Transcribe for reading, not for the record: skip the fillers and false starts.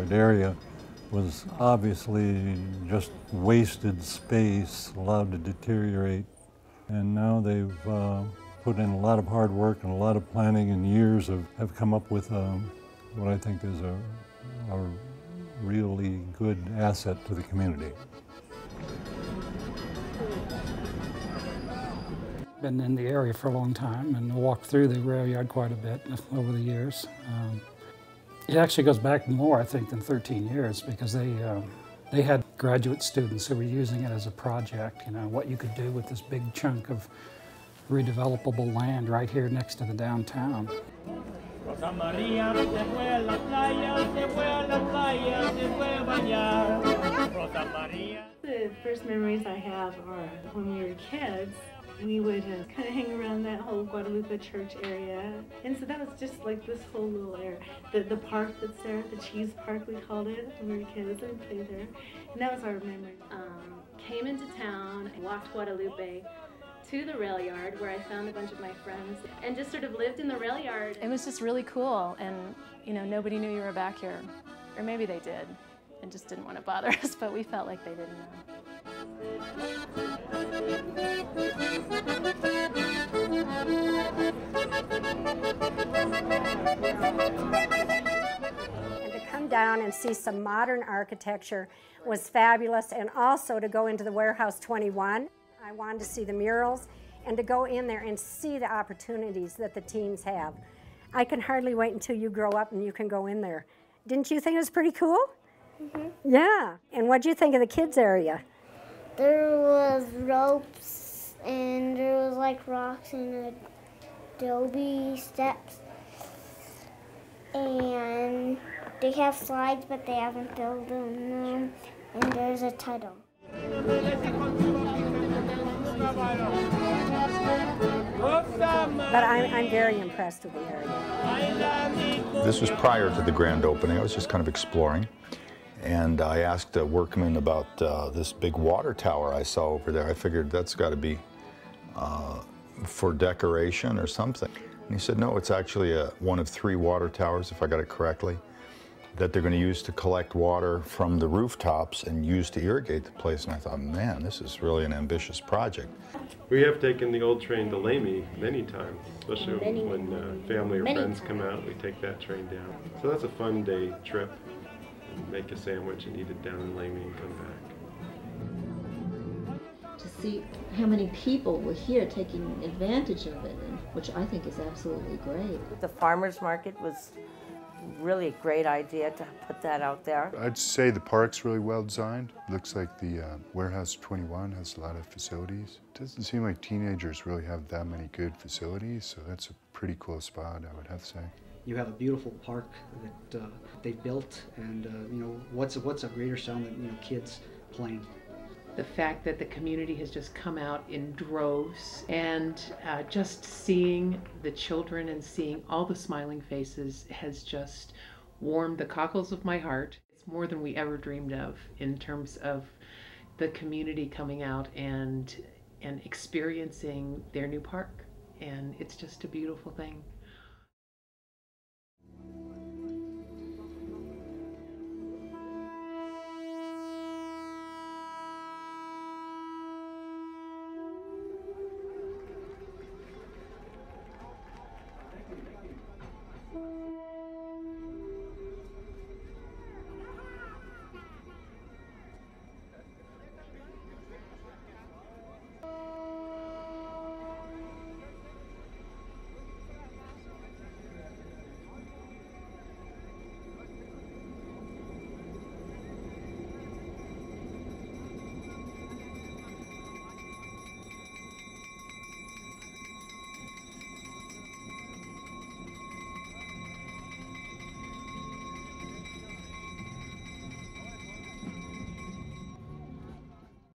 Railyard area was obviously just wasted space, allowed to deteriorate. And now they've put in a lot of hard work and a lot of planning and years have come up with what I think is a really good asset to the community. Been in the area for a long time and walked through the Railyard quite a bit over the years. It actually goes back more, I think, than 13 years because they had graduate students who were using it as a project, you know, what you could do with this big chunk of redevelopable land right here next to the downtown. The first memories I have are when we were kids. We would kind of hang around that whole Guadalupe church area. And so that was just like this whole little area. The park that's there, the cheese park we called it when we were kids, and played there. And that was our memory. Came into town, walked Guadalupe to the Railyard where I found a bunch of my friends and just sort of lived in the Railyard. It was just really cool, and you know, nobody knew you were back here. Or maybe they did and just didn't want to bother us, but we felt like they didn't know. And to come down and see some modern architecture was fabulous, and also to go into the Warehouse 21. I wanted to see the murals and to go in there and see the opportunities that the teens have. I can hardly wait until you grow up and you can go in there. Didn't you think it was pretty cool? Mm-hmm. Yeah. And what did you think of the kids area? There was ropes and there was like rocks and adobe steps. And they have slides, but they haven't built them. And there's a tunnel. But I'm very impressed with the area. This was prior to the grand opening. I was just kind of exploring. And I asked a workman about this big water tower I saw over there. I figured that's got to be for decoration or something. And he said, no, it's actually one of 3 water towers, if I got it correctly, that they're going to use to collect water from the rooftops and use to irrigate the place. And I thought, man, this is really an ambitious project. We have taken the old train to Lamy many times, especially when family or friends come out, we take that train down. So that's a fun day trip. Make a sandwich and eat it down in Lamy and come back. To see how many people were here taking advantage of it, which I think is absolutely great. The farmers market was really a great idea to put that out there. I'd say the park's really well designed. Looks like the Warehouse 21 has a lot of facilities. It doesn't seem like teenagers really have that many good facilities, so that's a pretty cool spot, I would have to say. You have a beautiful park that they built, and you know, what's a greater sound than, you know, kids playing. The fact that the community has just come out in droves, and just seeing the children and seeing all the smiling faces has just warmed the cockles of my heart. It's more than we ever dreamed of in terms of the community coming out and experiencing their new park, and it's just a beautiful thing.